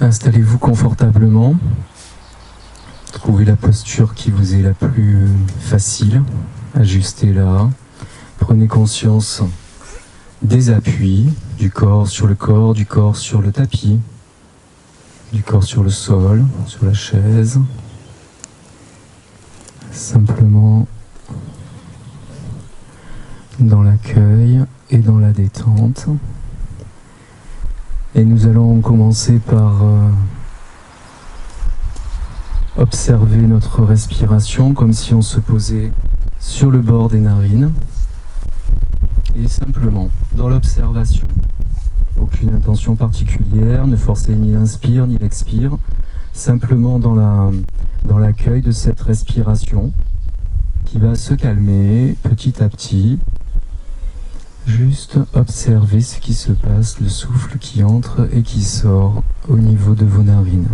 Installez-vous confortablement. Trouvez la posture qui vous est la plus facile. Ajustez-la. Prenez conscience des appuis, du corps sur le corps, du corps sur le tapis, du corps sur le sol, sur la chaise. Simplement dans l'accueil et dans la détente. Et nous allons commencer par observer notre respiration comme si on se posait sur le bord des narines. Et simplement dans l'observation. Aucune intention particulière, ne forcez ni l'inspire ni l'expire. Simplement dans l'accueil de cette respiration qui va se calmer petit à petit. Juste observez ce qui se passe, le souffle qui entre et qui sort au niveau de vos narines.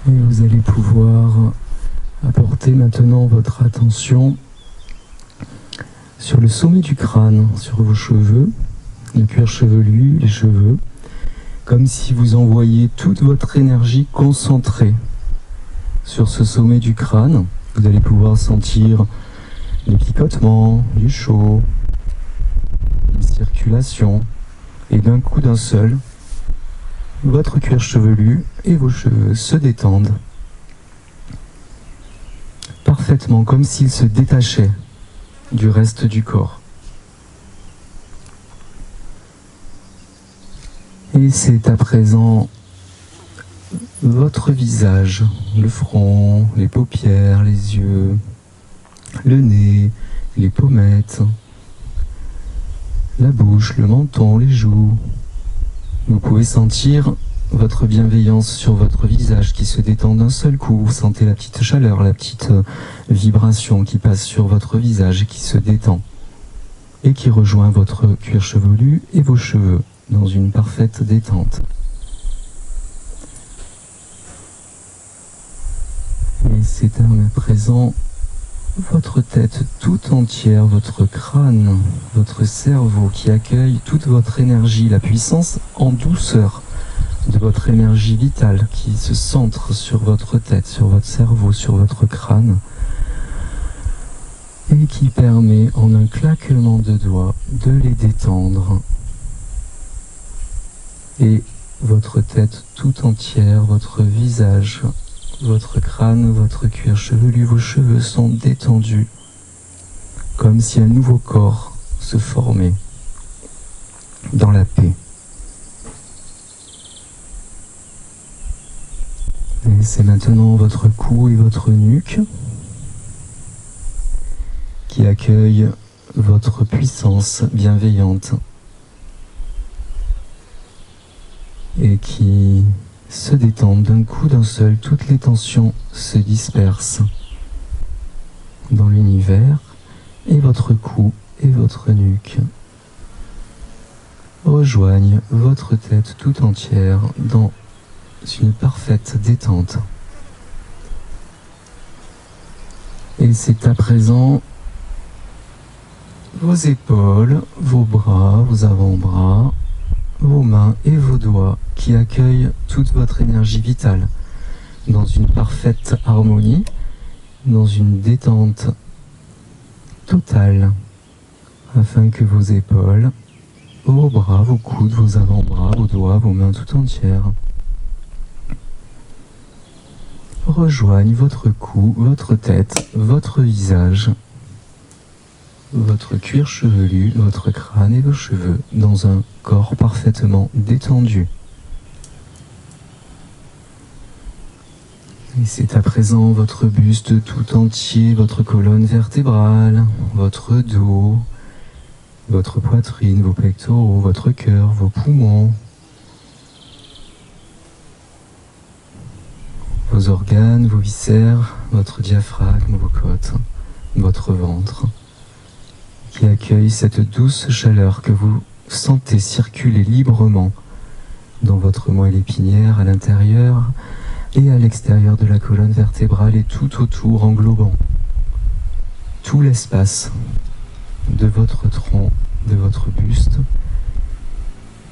Et vous allez pouvoir apporter maintenant votre attention sur le sommet du crâne, sur vos cheveux, le cuir chevelu, les cheveux, comme si vous envoyiez toute votre énergie concentrée sur ce sommet du crâne. Vous allez pouvoir sentir des picotements, du chaud, une circulation, et d'un coup d'un seul, votre cuir chevelu et vos cheveux se détendent parfaitement, comme s'ils se détachaient du reste du corps. Et c'est à présent votre visage, le front, les paupières, les yeux, le nez, les pommettes, la bouche, le menton, les joues. Vous pouvez sentir votre bienveillance sur votre visage qui se détend d'un seul coup. Vous sentez la petite chaleur, la petite vibration qui passe sur votre visage et qui se détend et qui rejoint votre cuir chevelu et vos cheveux dans une parfaite détente. Et c'est à présent votre tête tout entière, votre crâne, votre cerveau qui accueille toute votre énergie, la puissance en douceur de votre énergie vitale qui se centre sur votre tête, sur votre cerveau, sur votre crâne et qui permet en un claquement de doigts de les détendre. Et votre tête tout entière, votre visage, votre crâne, votre cuir chevelu, vos cheveux sont détendus, comme si un nouveau corps se formait dans la paix. Et c'est maintenant votre cou et votre nuque qui accueillent votre puissance bienveillante et qui se détendent d'un coup d'un seul. Toutes les tensions se dispersent dans l'univers et votre cou et votre nuque rejoignent votre tête tout entière dans une parfaite détente. Et c'est à présent vos épaules, vos bras, vos avant-bras, vos mains et vos doigts qui accueillent toute votre énergie vitale dans une parfaite harmonie, dans une détente totale, afin que vos épaules, vos bras, vos coudes, vos avant-bras, vos doigts, vos mains tout entières rejoignent votre cou, votre tête, votre visage, votre cuir chevelu, votre crâne et vos cheveux dans un corps parfaitement détendu. Et c'est à présent votre buste tout entier, votre colonne vertébrale, votre dos, votre poitrine, vos pectoraux, votre cœur, vos poumons, vos organes, vos viscères, votre diaphragme, vos côtes, votre ventre, qui accueille cette douce chaleur que vous sentez circuler librement dans votre moelle épinière à l'intérieur et à l'extérieur de la colonne vertébrale et tout autour, englobant tout l'espace de votre tronc, de votre buste,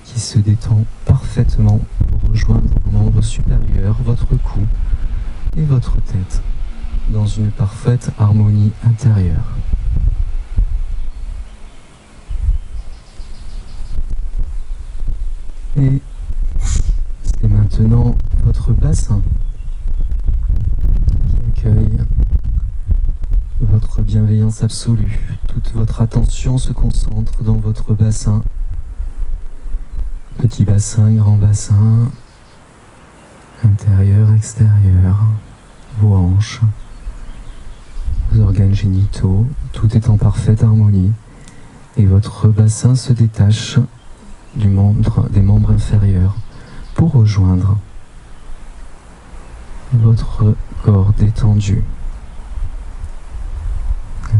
qui se détend parfaitement pour rejoindre vos membres supérieurs, votre cou et votre tête dans une parfaite harmonie intérieure. Et c'est maintenant votre bassin qui accueille votre bienveillance absolue. Toute votre attention se concentre dans votre bassin. Petit bassin, grand bassin, intérieur, extérieur, vos hanches, vos organes génitaux, tout est en parfaite harmonie. Et votre bassin se détache des membres inférieurs pour rejoindre votre corps détendu.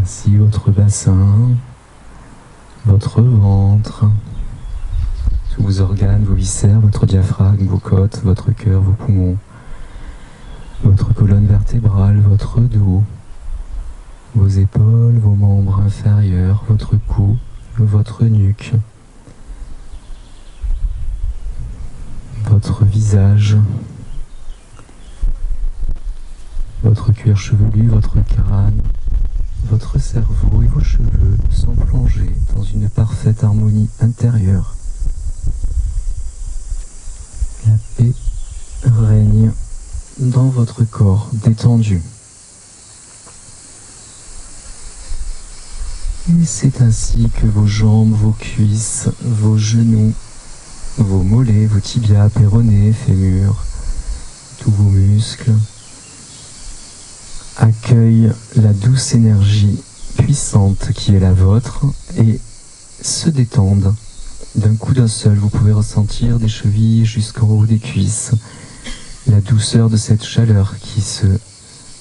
Ainsi votre bassin, votre ventre, tous vos organes, vos viscères, votre diaphragme, vos côtes, votre cœur, vos poumons, votre colonne vertébrale, votre dos, vos épaules, vos membres inférieurs, votre cou, votre nuque, votre visage, votre cuir chevelu, votre crâne, votre cerveau et vos cheveux sont plongés dans une parfaite harmonie intérieure. La paix règne dans votre corps détendu. Et c'est ainsi que vos jambes, vos cuisses, vos genoux, vos mollets, vos tibias, péronées, fémurs, tous vos muscles accueillent la douce énergie puissante qui est la vôtre et se détendent. D'un coup d'un seul, vous pouvez ressentir des chevilles jusqu'en haut des cuisses la douceur de cette chaleur qui se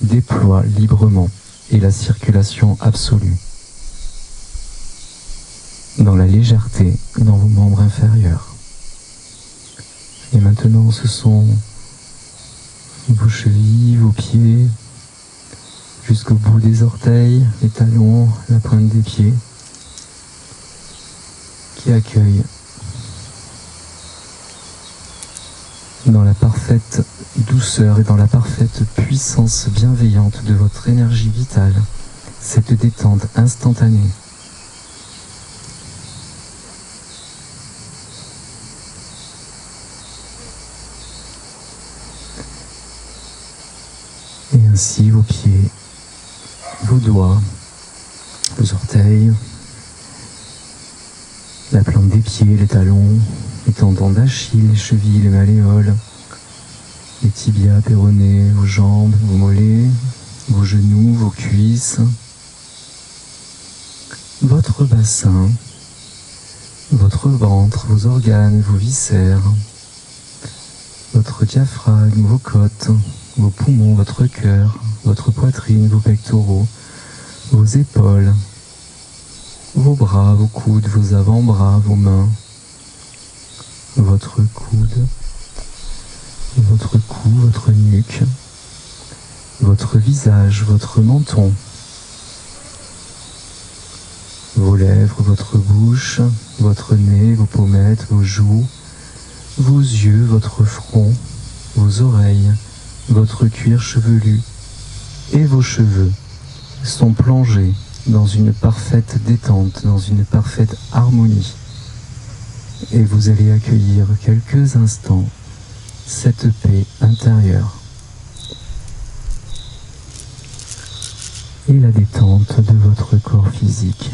déploie librement et la circulation absolue dans la légèreté dans vos membres inférieurs. Et maintenant, ce sont vos chevilles, vos pieds, jusqu'au bout des orteils, les talons, la pointe des pieds, qui accueillent dans la parfaite douceur et dans la parfaite puissance bienveillante de votre énergie vitale, cette détente instantanée. Et ainsi vos pieds, vos doigts, vos orteils, la plante des pieds, les talons, les tendons d'Achille, les chevilles, les malléoles, les tibias, péronés, vos jambes, vos mollets, vos genoux, vos cuisses, votre bassin, votre ventre, vos organes, vos viscères, votre diaphragme, vos côtes, vos poumons, votre cœur, votre poitrine, vos pectoraux, vos épaules, vos bras, vos coudes, vos avant-bras, vos mains, votre coude, votre cou, votre nuque, votre visage, votre menton, vos lèvres, votre bouche, votre nez, vos pommettes, vos joues, vos yeux, votre front, vos oreilles, votre cuir chevelu et vos cheveux sont plongés dans une parfaite détente, dans une parfaite harmonie. Et vous allez accueillir quelques instants cette paix intérieure et la détente de votre corps physique.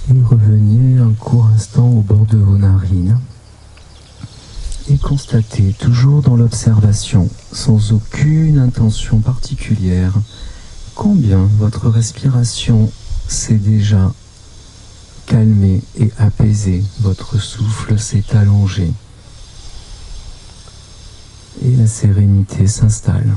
Et revenez un court instant au bord de vos narines et constatez, toujours dans l'observation, sans aucune intention particulière, combien votre respiration s'est déjà calmé et apaisé, votre souffle s'est allongé et la sérénité s'installe.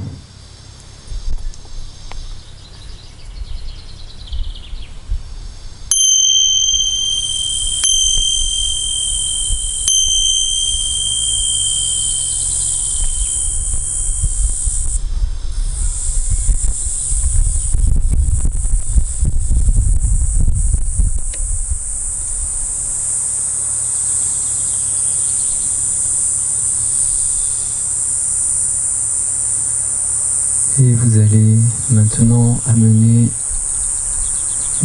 Et vous allez maintenant amener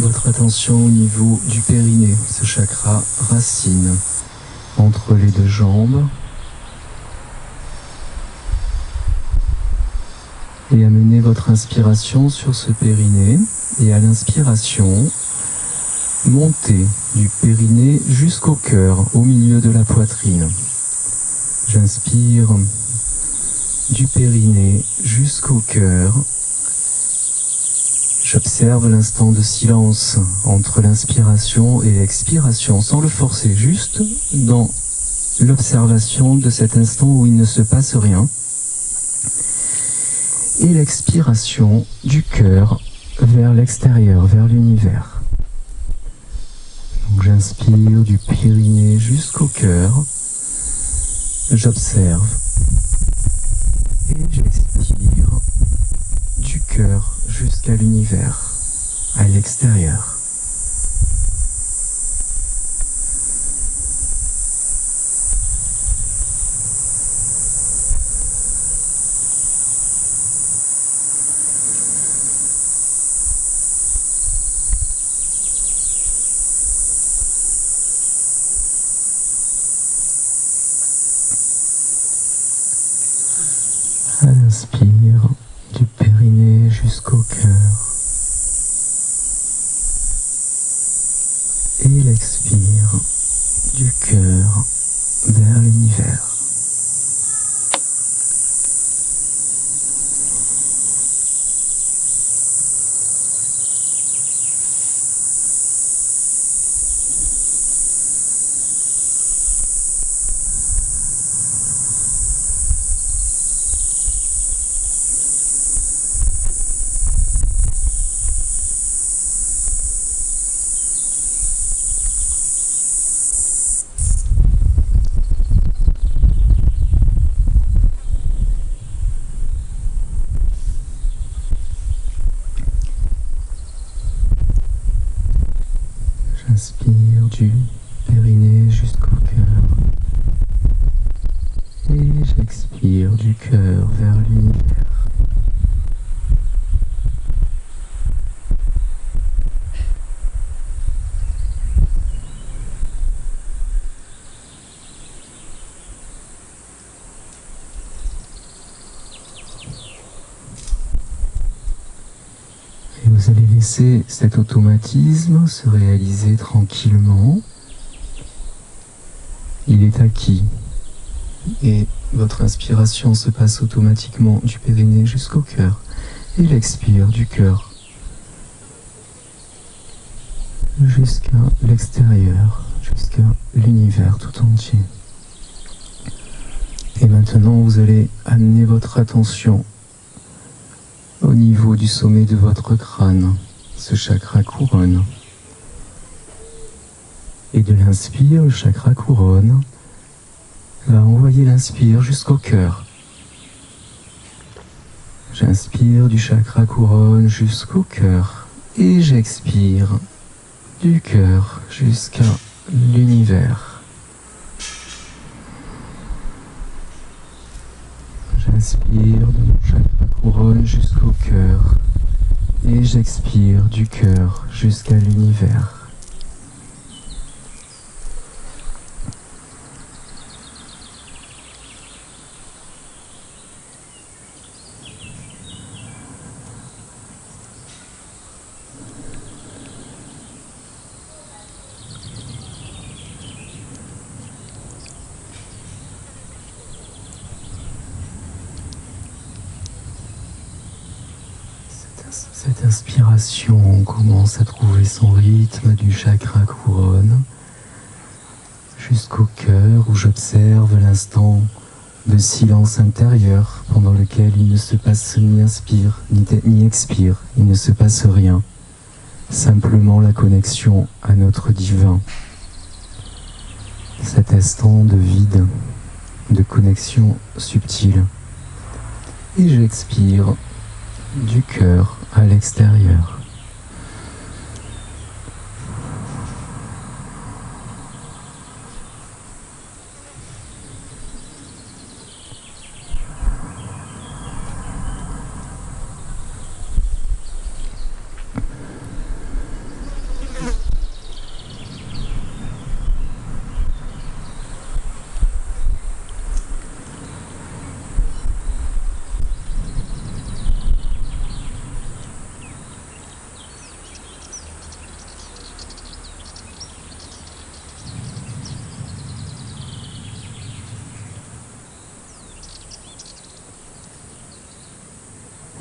votre attention au niveau du périnée, ce chakra racine, entre les deux jambes. Et amenez votre inspiration sur ce périnée. Et à l'inspiration, montez du périnée jusqu'au cœur, au milieu de la poitrine. J'inspire du périnée jusqu'au cœur. J'observe l'instant de silence entre l'inspiration et l'expiration, sans le forcer, juste dans l'observation de cet instant où il ne se passe rien. Et l'expiration du cœur vers l'extérieur, vers l'univers. Donc j'inspire du périnée jusqu'au cœur. J'observe. Et j'expire du cœur jusqu'à l'univers, à l'extérieur. À l'inspire, du périnée jusqu'au cœur. Et l'expire, du cœur vers l'univers. J'inspire du périnée jusqu'au cœur et j'expire du cœur vers l'univers. Et vous allez laisser cet automatisme se réaliser tranquillement. Il est acquis. Et votre inspiration se passe automatiquement du périnée jusqu'au cœur. Et l'expire du cœur jusqu'à l'extérieur, jusqu'à l'univers tout entier. Et maintenant, vous allez amener votre attention au niveau du sommet de votre crâne, ce chakra couronne. Et de l'inspire, le chakra couronne va envoyer l'inspire jusqu'au cœur. J'inspire du chakra couronne jusqu'au cœur et j'expire du cœur jusqu'à l'univers. J'inspire de mon chakra couronne jusqu'au cœur et j'expire du cœur jusqu'à l'univers. Cette inspiration commence à trouver son rythme du chakra couronne jusqu'au cœur où j'observe l'instant de silence intérieur pendant lequel il ne se passe ni inspire ni expire, il ne se passe rien, simplement la connexion à notre divin. Cet instant de vide, de connexion subtile. Et j'expire du cœur à l'extérieur.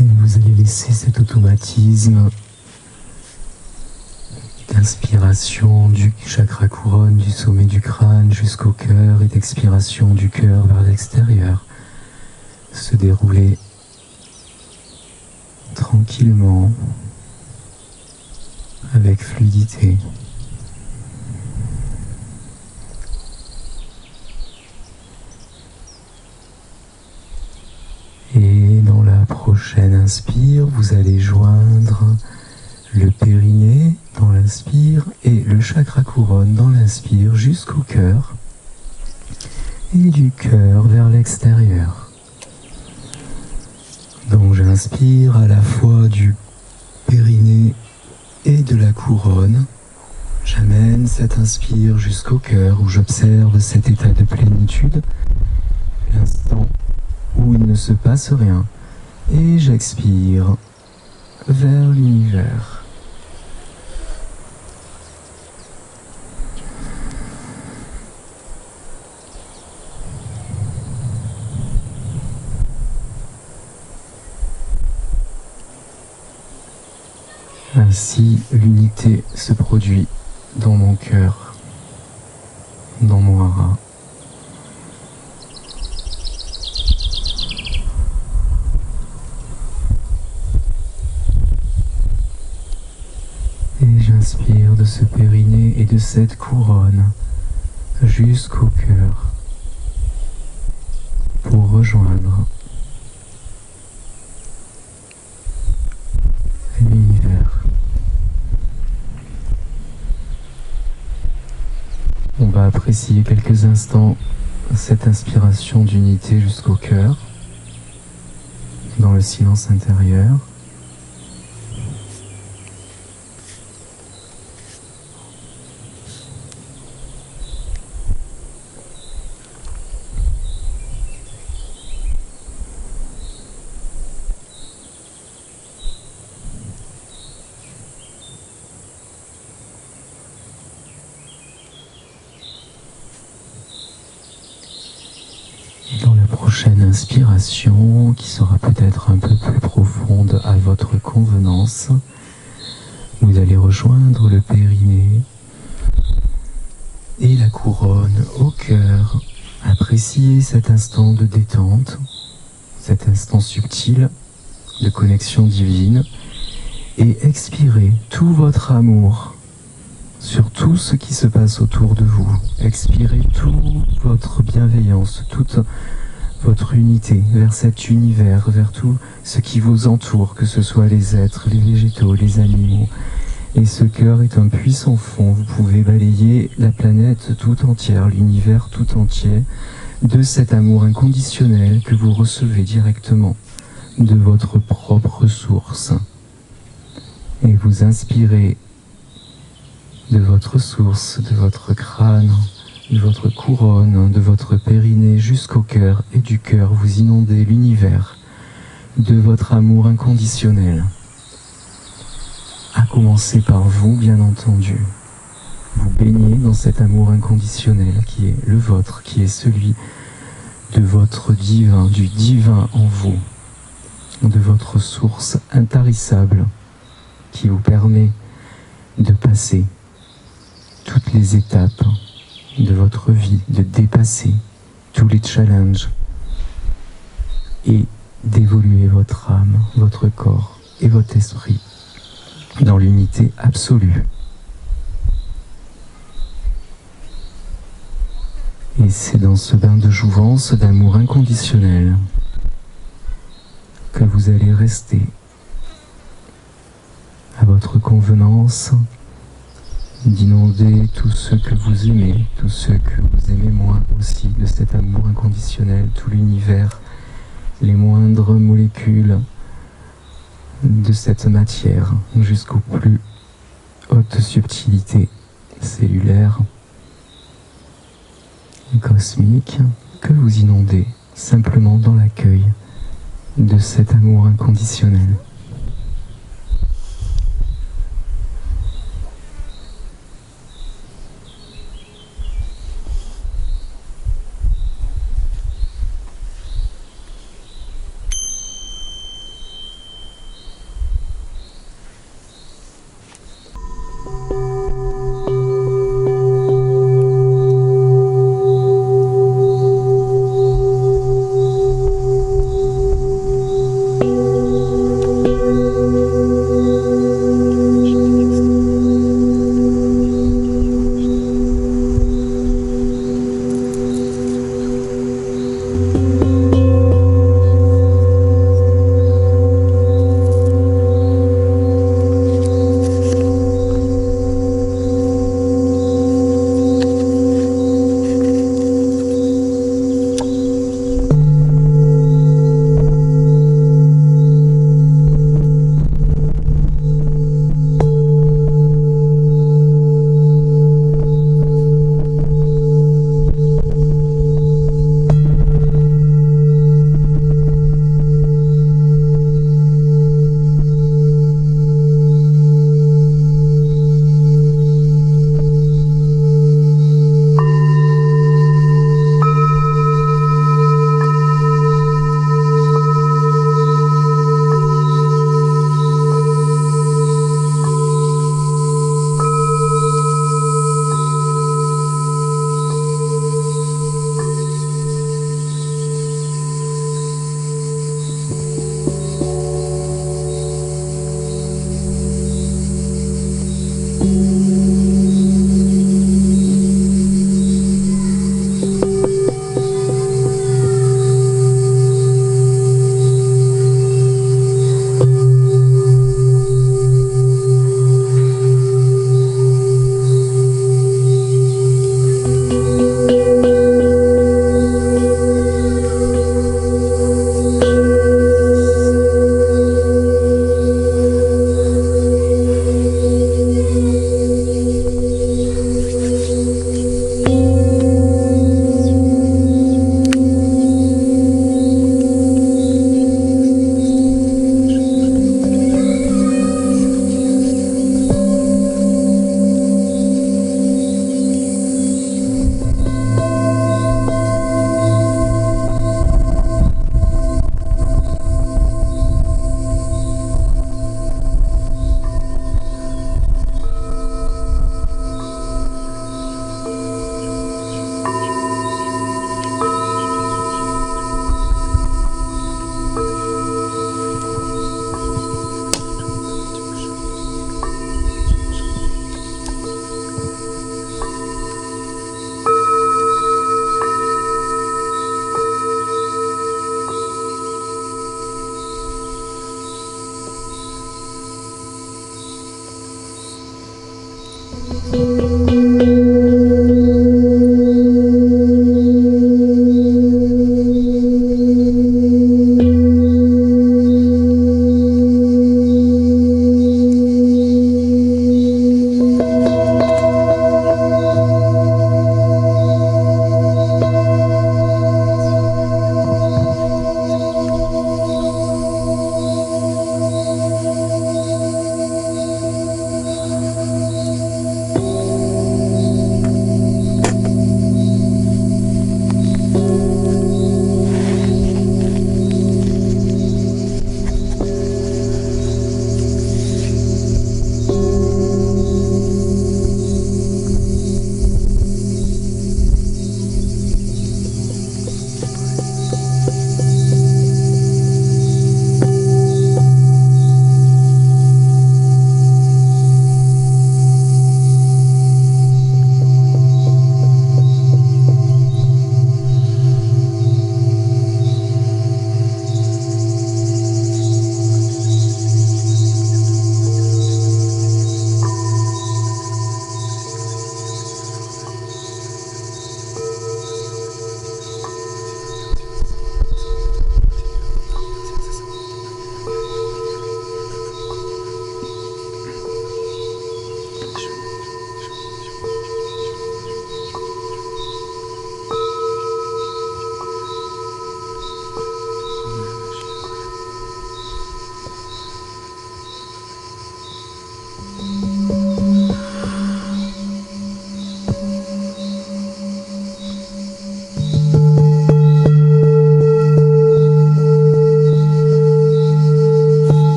Et vous allez laisser cet automatisme d'inspiration du chakra couronne, du sommet du crâne jusqu'au cœur et d'expiration du cœur vers l'extérieur se dérouler tranquillement, avec fluidité. Et dans la prochaine inspire, vous allez joindre le périnée dans l'inspire et le chakra couronne dans l'inspire jusqu'au cœur et du cœur vers l'extérieur. Donc j'inspire à la fois du périnée et de la couronne. J'amène cette inspire jusqu'au cœur où j'observe cet état de plénitude, l'instant où il ne se passe rien, et j'expire vers l'univers. Ainsi, l'unité se produit dans mon cœur, dans mon hara. Et j'inspire de ce périnée et de cette couronne jusqu'au cœur pour rejoindre l'univers. On va apprécier quelques instants cette inspiration d'unité jusqu'au cœur, dans le silence intérieur. Dans la prochaine inspiration, qui sera peut-être un peu plus profonde à votre convenance, vous allez rejoindre le périnée et la couronne au cœur. Appréciez cet instant de détente, cet instant subtil de connexion divine, et expirez tout votre amour sur tout ce qui se passe autour de vous. Expirez toute votre bienveillance, toute votre unité vers cet univers, vers tout ce qui vous entoure, que ce soit les êtres, les végétaux, les animaux. Et ce cœur est un puissant fond. Vous pouvez balayer la planète tout entière, l'univers tout entier, de cet amour inconditionnel que vous recevez directement de votre propre source. Et vous inspirez de votre source, de votre crâne, de votre couronne, de votre périnée jusqu'au cœur, et du cœur vous inondez l'univers de votre amour inconditionnel. À commencer par vous, bien entendu. Vous baignez dans cet amour inconditionnel qui est le vôtre, qui est celui de votre divin, du divin en vous. de votre source intarissable qui vous permet de passer toutes les étapes de votre vie, de dépasser tous les challenges et d'évoluer votre âme, votre corps et votre esprit dans l'unité absolue. Et c'est dans ce bain de jouvence, d'amour inconditionnel, que vous allez rester à votre convenance, d'inonder tous ceux que vous aimez, tous ceux que vous aimez moins aussi, de cet amour inconditionnel, tout l'univers, les moindres molécules de cette matière, jusqu'aux plus hautes subtilités cellulaires et cosmiques, que vous inondez simplement dans l'accueil de cet amour inconditionnel.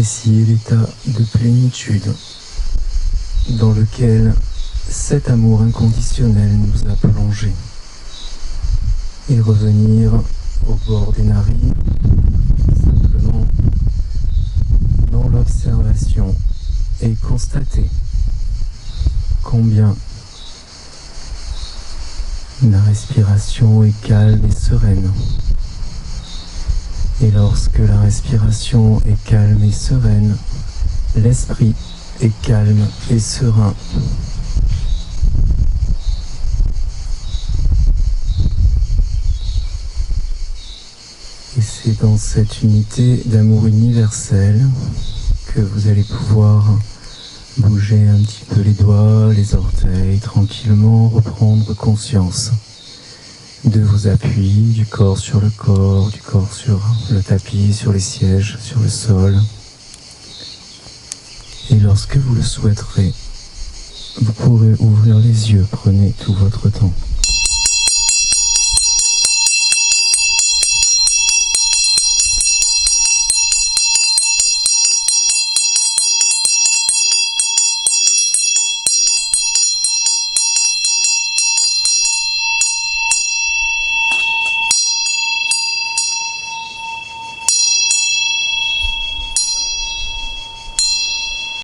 apprécier l'état de plénitude dans lequel cet amour inconditionnel nous a plongés et revenir au bord des narines, simplement dans l'observation et constater combien la respiration est calme et sereine. Et lorsque la respiration est calme et sereine, l'esprit est calme et serein. Et c'est dans cette unité d'amour universel que vous allez pouvoir bouger un petit peu les doigts, les orteils, tranquillement reprendre conscience de vos appuis, du corps sur le corps, du corps sur le tapis, sur les sièges, sur le sol. Et lorsque vous le souhaiterez, vous pourrez ouvrir les yeux, prenez tout votre temps.